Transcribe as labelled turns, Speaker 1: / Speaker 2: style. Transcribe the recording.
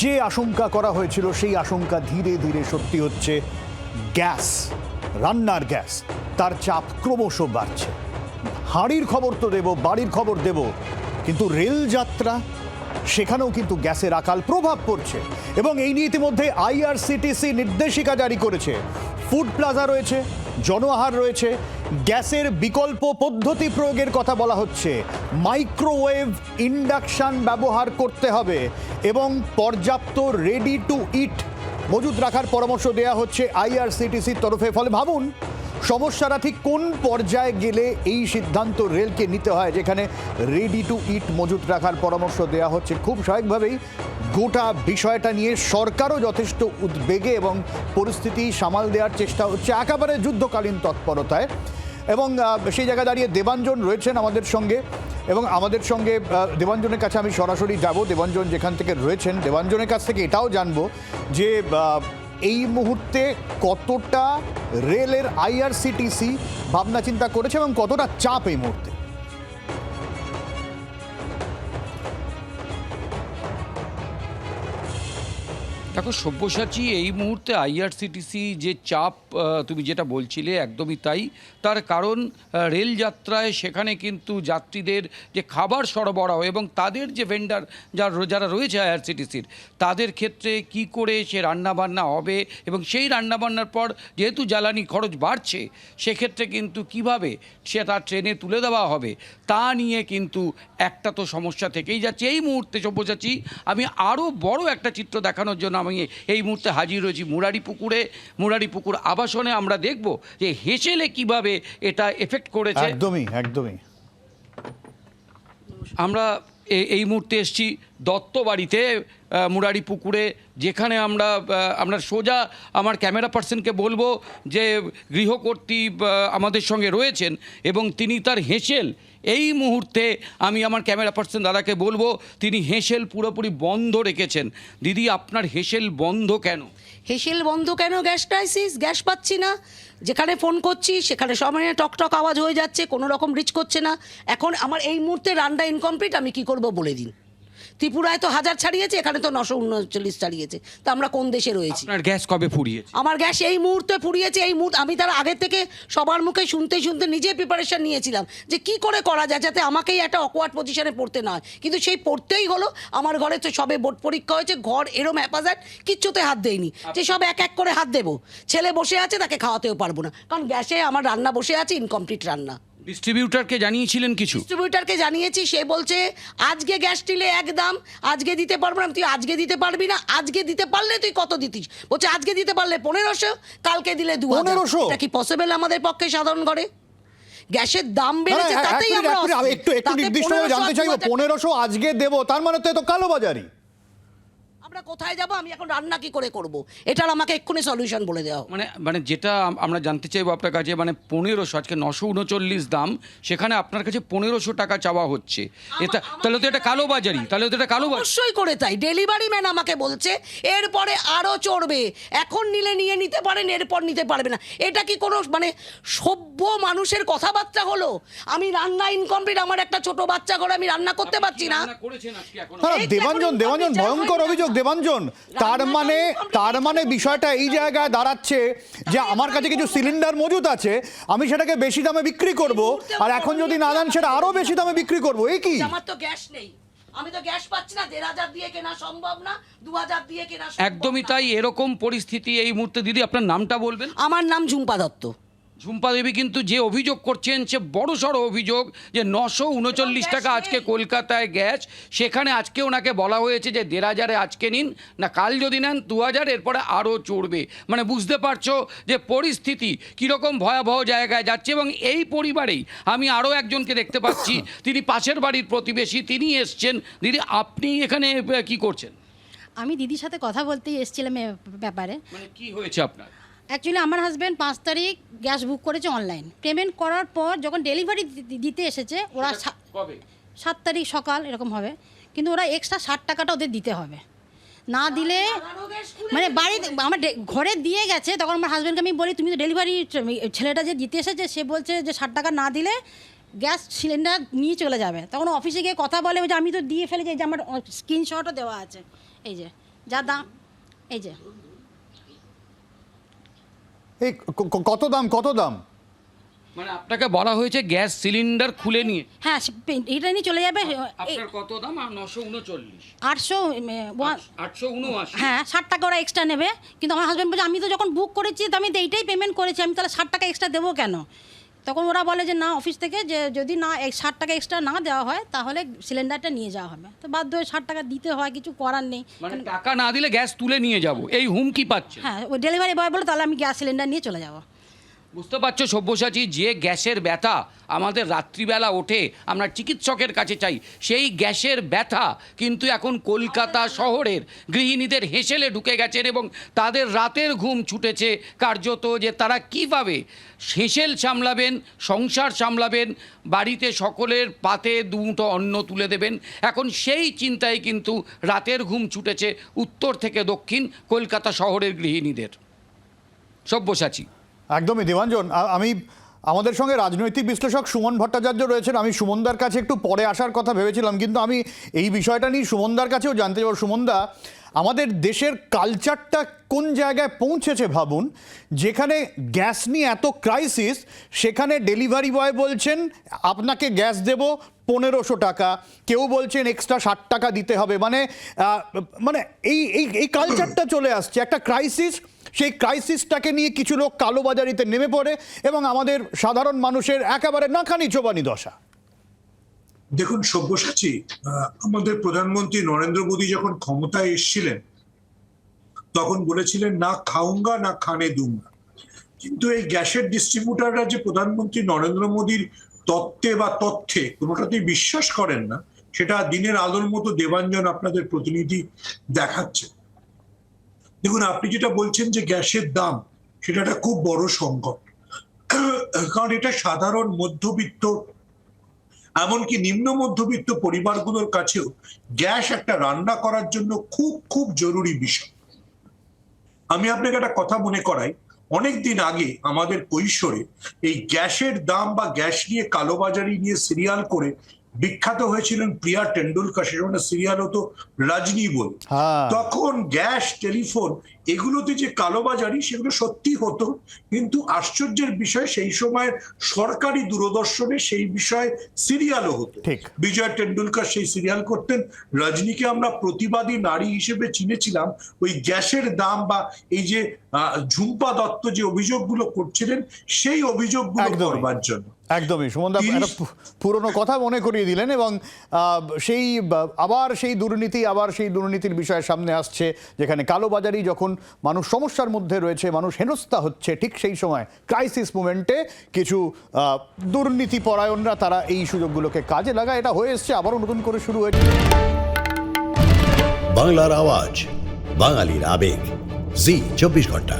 Speaker 1: যে আশঙ্কা করা হয়েছিল সেই আশঙ্কা ধীরে ধীরে সত্যি হচ্ছে। গ্যাস, রান্নার গ্যাস, তার চাপ ক্রমশ বাড়ছে। হাঁড়ির খবর তো দেব, বাড়ির খবর দেব, কিন্তু রেল যাত্রা, সেখানেও কিন্তু গ্যাসের আকাল প্রভাব পড়ছে। এবং এই নিয়ে ইতিমধ্যে আইআরসিটিসি নির্দেশিকা জারি করেছে। ফুড প্লাজা রয়েছে, জনআহার রয়েছে, গ্যাসের বিকল্প পদ্ধতি প্রয়োগের কথা বলা হচ্ছে। মাইক্রোওয়েভ ইন্ডাকশন ব্যবহার করতে হবে এবং পর্যাপ্ত রেডি টু ইট মজুদ রাখার পরামর্শ দেওয়া হচ্ছে আইআরসিটিসির তরফে। ফলে ভাবুন সমস্যাটা ঠিক কোন পর্যায়ে গেলে এই সিদ্ধান্ত রেলকে নিতে হয়, যেখানে রেডি টু ইট মজুত রাখার পরামর্শ দেওয়া হচ্ছে। খুব স্বাভাবিকভাবেই গোটা বিষয়টা নিয়ে সরকারও যথেষ্ট উদ্বেগে এবং পরিস্থিতি সামাল দেওয়ার চেষ্টা হচ্ছে একেবারে যুদ্ধকালীন তৎপরতায়। এবং সেই জায়গায় দাঁড়িয়ে দেবাঞ্জন রয়েছেন আমাদের সঙ্গে, এবং আমাদের সঙ্গে দেবাঞ্জনের কাছে আমি সরাসরি যাব। দেবাঞ্জন যেখান থেকে রয়েছেন, দেবাঞ্জনের কাছ থেকে এটাও জানবো যে এই মুহূর্তে কতটা রেলের আইআরসিটিসি ভাবনা চিন্তা করেছে এবং কতটা চাপ এই মুহূর্তে।
Speaker 2: দেখো সব্যসাচী, এই মুহূর্তে আইআরসিটিসি যে চাপ তুমি যেটা বলছিলে একদমই তাই। তার কারণ রেল যাত্রায় সেখানে কিন্তু যাত্রীদের যে খাবার সরবরাহ এবং তাদের যে ভেন্ডার যারা রয়েছে আইআরসিটিসির, তাদের ক্ষেত্রে কি করে সে রান্নাবান্না হবে এবং সেই রান্নাবান্নার পর যেহেতু জ্বালানি খরচ বাড়ছে, সেক্ষেত্রে কিন্তু কিভাবে সেটা ট্রেনে তুলে দেওয়া হবে তা নিয়ে কিন্তু একটা তো সমস্যা থেকেই যাচ্ছে। এই মুহূর্তে সব্যসাচী, আমি আরও বড় একটা চিত্র দেখানোর জন্য আমি এই মুহূর্তে হাজির হয়েছি মুরারিপুকুর আবাসনে। আমরা দেখব যে হেসেলে কিভাবে এটা এফেক্ট করেছে।
Speaker 1: একদমই একদমই।
Speaker 2: আমরা এই মুহূর্তে এসেছি দত্ত বাড়িতে মুরারিপুকুরে, যেখানে আমরা সোজা আমার ক্যামেরা পার্সনকে বলবো যে গৃহকর্ত্রী আমাদের সঙ্গে রয়েছেন এবং তিনি তার হেসেল এই মুহূর্তে আমি আমার ক্যামেরা পার্সন দাদাকে বলবো তিনি হেসেল পুরোপুরি বন্ধ রেখেছেন। দিদি, আপনার হেসেল বন্ধ কেন?
Speaker 3: হেসেল বন্ধ কেন? গ্যাস ক্রাইসিস, গ্যাস পাচ্ছি না। যেখানে ফোন করছি সেখানে সময় টকটক আওয়াজ হয়ে যাচ্ছে, কোনো রকম রিচ করছে না। এখন আমার এই মুহূর্তে রান্না ইনকমপ্লিট, আমি কি করব বলে দিন। ত্রিপুরায় তো 1000 ছাড়িয়েছে, এখানে তো 939 ছাড়িয়েছে। তো আমরা কোন দেশে রয়েছি?
Speaker 2: আপনার গ্যাস কবে ফুরিয়েছে?
Speaker 3: আমার গ্যাস এই মুহূর্তে ফুরিয়েছে। আমি তার আগে থেকে সবার মুখে শুনতে নিজে প্রিপারেশন নিয়েছিলাম যে কি করে করা যায় যাতে আমাকেই একটা অকওয়ার্ড পজিশনে পড়তে না হয়, কিন্তু সেই পড়তেই হলো। আমার ঘরে তো সবে বোর্ড পরীক্ষা হয়েছে, ঘর এরম হ্যাপাজার্ড, কিচ্ছুতে হাত দেয়নি যে সব এক এক করে হাত দেবো। ছেলে বসে আছে, তাকে খাওয়াতেও পারবো না, কারণ গ্যাসে আমার রান্না বসে আছে, ইনকমপ্লিট রান্না।
Speaker 2: ডিস্ট্রিবিউটারকে জানিয়েছিলেন কিছু?
Speaker 3: ডিস্ট্রিবিউটারকে জানিয়েছি, সে বলছে আজকে গ্যাস নিলে এক দাম, আজকে দিতে পারবো না। তুই আজকে দিতে পারবি না, আজকে দিতে পারলে তুই কত দিতিস? বলছে আজকে দিতে পারলে 1500, কালকে দিলে 2000। এটা কি পসিবল আমাদের পক্ষে সাধারণ ঘরে? গ্যাসের দাম বেড়েছে, তাতেই আমরা
Speaker 1: একটু নির্দিষ্টভাবে জানতে চাইবো। 1500 আজকে দেবো, তার মানে তো এত কালোবাজারি।
Speaker 3: আমরা কোথায় যাব? আমি এখন রান্না কি করে করব? এটার আমাকে এক্ষুনি সলিউশন বলে দেওয়া।
Speaker 2: মানে যেটা আমরা জানতে চাইবো আপনার কাছে, মানে 1500, আজকে 939 দাম, সেখানে আপনার কাছে 1500 টাকা চাওয়া হচ্ছে। তাহলে তো এটা কালোবাজারি।
Speaker 3: অবশ্যই করে তাই। ডেলিভারি ম্যান আমাকে বলছে এরপরে আরও চড়বে, এখন নিলে নিয়ে নিতে পারেন, এরপর নিতে পারবে না। এটা কি কোনো মানে সভ্য মানুষের কথাবার্তা হলো? আমি রান্না ইনকমপ্লিট, আমার একটা ছোট বাচ্চা ঘরে, আমি রান্না করতে পারছি না।
Speaker 1: দেবাঞ্জন ভয়ঙ্কর অভিযোগ। দেবাঞ্জন, তার মানে বিষয়টা এই জায়গায় দাঁড়াচ্ছে যে আমার কাছে কিছু সিলিন্ডার মজুদ আছে, আমি সেটাকে বেশি দামে বিক্রি করব, আর এখন যদি না দেন সেটা আরো বেশি দামে বিক্রি করব। এই কি?
Speaker 3: আমার তো গ্যাস নেই, আমি তো গ্যাস পাচ্ছি না। 1500 দিয়ে কেনা সম্ভব না, 2000 দিয়ে কেনা সম্ভব না।
Speaker 2: একদমই তাই, এরকম পরিস্থিতি এই মুহূর্তে। দিদি, আপনার নামটা বলবেন?
Speaker 3: আমার নাম ঝুম্পা দত্ত।
Speaker 2: ঝুম্পা দেবী, কিন্তু যে অভিযোগ করছেন সে বড় সড়ো অভিযোগ যে 939 টাকা আজকে কলকাতায় গ্যাস, সেখানে আজকে ওনাকে বলা হয়েছে যে 1500 আজকে নিন, না কাল যদি নেন 2000, এরপরে আরও চড়বে। মানে বুঝতে পারছো যে পরিস্থিতি কীরকম ভয়াবহ জায়গায় যাচ্ছে। এবং এই পরিবারেই আমি আরও একজনকে দেখতে পাচ্ছি, তিনি পাশের বাড়ির প্রতিবেশী, তিনি এসছেন। দিদি, আপনি এখানে কি করছেন?
Speaker 4: আমি দিদির সাথে কথা বলতেই এসেছিলাম ব্যাপারে।
Speaker 2: মানে কি হয়েছে আপনার?
Speaker 4: অ্যাকচুয়ালি আমার হাজব্যান্ড 5 তারিখ গ্যাস বুক করেছে অনলাইন। পেমেন্ট করার পর যখন ডেলিভারি দিতে এসেছে, ওরা 7 তারিখ সকাল এরকম হবে, কিন্তু ওরা এক্সট্রা 60 টাকাটা ওদের দিতে হবে। না দিলে মানে আমার ঘরে দিয়ে গেছে। তখন আমার হাজব্যান্ডকে আমি বলি, তুমি তো ডেলিভারি ছেলেটা যে দিতে এসেছে সে বলছে যে 60 টাকা না দিলে গ্যাস সিলিন্ডার নিয়ে চলে যাবে। তখন অফিসে গিয়ে কথা বলে যে আমি তো দিয়ে ফেলেছি, যে আমার স্ক্রিনশটও দেওয়া আছে, এই যে যা দাম এই যে
Speaker 1: এই কত দাম, কত দাম?
Speaker 2: মানে আপনাকে বলা হয়েছে গ্যাস সিলিন্ডার খুলে নিয়ে
Speaker 4: হ্যাঁ এটা নিয়ে চলে যাবে
Speaker 2: আপনার কত দাম? 939,
Speaker 4: 800
Speaker 2: 879।
Speaker 4: হ্যাঁ 60 টাকা ওরা এক্সট্রা নেবে। কিন্তু আমার হাজব্যান্ড বলছে আমি তো যখন বুক করেছি তো আমি তো এইটাই পেমেন্ট করেছি, আমি তাহলে 60 টাকা এক্সট্রা দেবো কেন? তখন ওরা বলে যে না অফিস থেকে যে যদি না 60 টাকা এক্সট্রা না দেওয়া হয় তাহলে সিলিন্ডারটা নিয়ে যাওয়া হবে। তো বাধ্য হয়ে 60 টাকা দিতে হয়, কিছু করার নেই।
Speaker 2: মানে টাকা না দিলে গ্যাস তুলে নিয়ে যাব, এই হুমকি পাচ্ছে।
Speaker 4: হ্যাঁ ওই ডেলিভারি বয় বলে তাহলে আমি গ্যাস সিলিন্ডার নিয়ে চলে যাবো।
Speaker 2: বুঝতে পারছো সব্যসাচী, যে গ্যাসের ব্যথা আমাদের রাত্রিবেলা ওঠে আমরা চিকিৎসকের কাছে চাই, সেই গ্যাসের ব্যথা কিন্তু এখন কলকাতা শহরের গৃহিণীদের হেসেলে ঢুকে গেছেন এবং তাদের রাতের ঘুম ছুটেছে কার্যত, যে তারা কীভাবে হেসেল সামলাবেন, সংসার সামলাবেন, বাড়িতে সকলের পাতে দুমুঠো অন্ন তুলে দেবেন। এখন সেই চিন্তায় কিন্তু রাতের ঘুম ছুটেছে উত্তর থেকে দক্ষিণ কলকাতা শহরের গৃহিণীদের। সব্যসাচী।
Speaker 1: একদমই দেবাঞ্জন, আমি আমাদের সঙ্গে রাজনৈতিক বিশ্লেষক সুমন ভট্টাচার্য রয়েছেন। আমি সুমনদার কাছে একটু পরে আসার কথা ভেবেছিলাম, কিন্তু আমি এই বিষয়টা নিয়ে সুমনদার কাছেও জানতে চাইব। সুমনদা, আমাদের দেশের কালচারটা কোন জায়গায় পৌঁছেছে ভাবুন, যেখানে গ্যাস নিয়ে এত ক্রাইসিস, সেখানে ডেলিভারি বয় বলছেন আপনাকে গ্যাস দেব 1500 টাকা, কেউ বলছেন এক্সট্রা 60 টাকা দিতে হবে। মানে মানে এই কালচারটা চলে আসছে, একটা ক্রাইসিস, সেই ক্রাইসিসটাকে নিয়ে কিছু লোক কালোবাজারিতে নেমে পড়ে এবং আমাদের সাধারণ মানুষের একেবারে নাকানি চোবানি দশা।
Speaker 5: দেখুন সব্যসাচী, আমাদের প্রধানমন্ত্রী নরেন্দ্র মোদী যখন ক্ষমতায় এসেছিলেন তখন বলেছিলেন না খাউঙ্গা না খানে দুঙ্গা। কিন্তু এই গ্যাসের ডিস্ট্রিবিউটাররা যে প্রধানমন্ত্রী নরেন্দ্র মোদীর তত্ত্বে বা তথ্যে কোনোটাতেই বিশ্বাস করেন না, সেটা দিনের আলোর মতো দেবাঞ্জন আপনাদের প্রতিনিধি দেখাচ্ছে। দেখুন, আপনি যেটা বলছেন যে গ্যাসের দাম, সেটা একটা খুব বড় সংকট, কারণ এটা সাধারণ মধ্যবিত্ত এমনকি নিম্ন মধ্যবিত্ত পরিবারগুলোর কাছেও গ্যাস একটা রান্না করার জন্য খুব খুব জরুরি বিষয়। আমি আপনাকে একটা কথা মনে করাই, অনেকদিন আগে আমাদের কৈশোরে এই গ্যাসের দাম বা গ্যাস নিয়ে কালোবাজারি নিয়ে সিরিয়াল করে বিখ্যাত হয়েছিলেন প্রিয়া টেন্ডুলকার। সেটা সিরিয়াল হতো রজনী বলে। তখন গ্যাস, টেলিফোন এগুলোতে যে কালোবাজারি সেগুলো সত্যি হতো, কিন্তু আশ্চর্যের বিষয় সেই সময় সরকারি দূরদর্শনে সেই বিষয়ে সিরিয়ালও হতো। বিজয় টেন্ডুলকার সেই সিরিয়াল করতেন। রজনীকে আমরা প্রতিবাদী নারী হিসেবে চিনেছিলাম ওই গ্যাসের দাম বা এই যে ঝুম্পা দত্ত যে অভিযোগগুলো করছিলেন সেই অভিযোগগুলো করবার জন্য।
Speaker 1: একদমই সুমনদা একটা পুরনো কথা মনে করিয়ে দিলেন এবং আবার সেই দুর্নীতির বিষয় সামনে আসছে, যেখানে কালোবাজারি যখন মানুষ সমস্যার মধ্যে রয়েছে, মানুষ হেনস্থা হচ্ছে, ঠিক সেই সময় ক্রাইসিস মোমেন্টে কিছু দুর্নীতি পরায়ণরা তারা এই সুযোগগুলোকে কাজে লাগায়। এটা হয়ে এসছে, আবারও নতুন করে শুরু হয়েছে।
Speaker 6: বাংলার আওয়াজ, বাঙালির আবেগ, জি 24 ঘন্টা।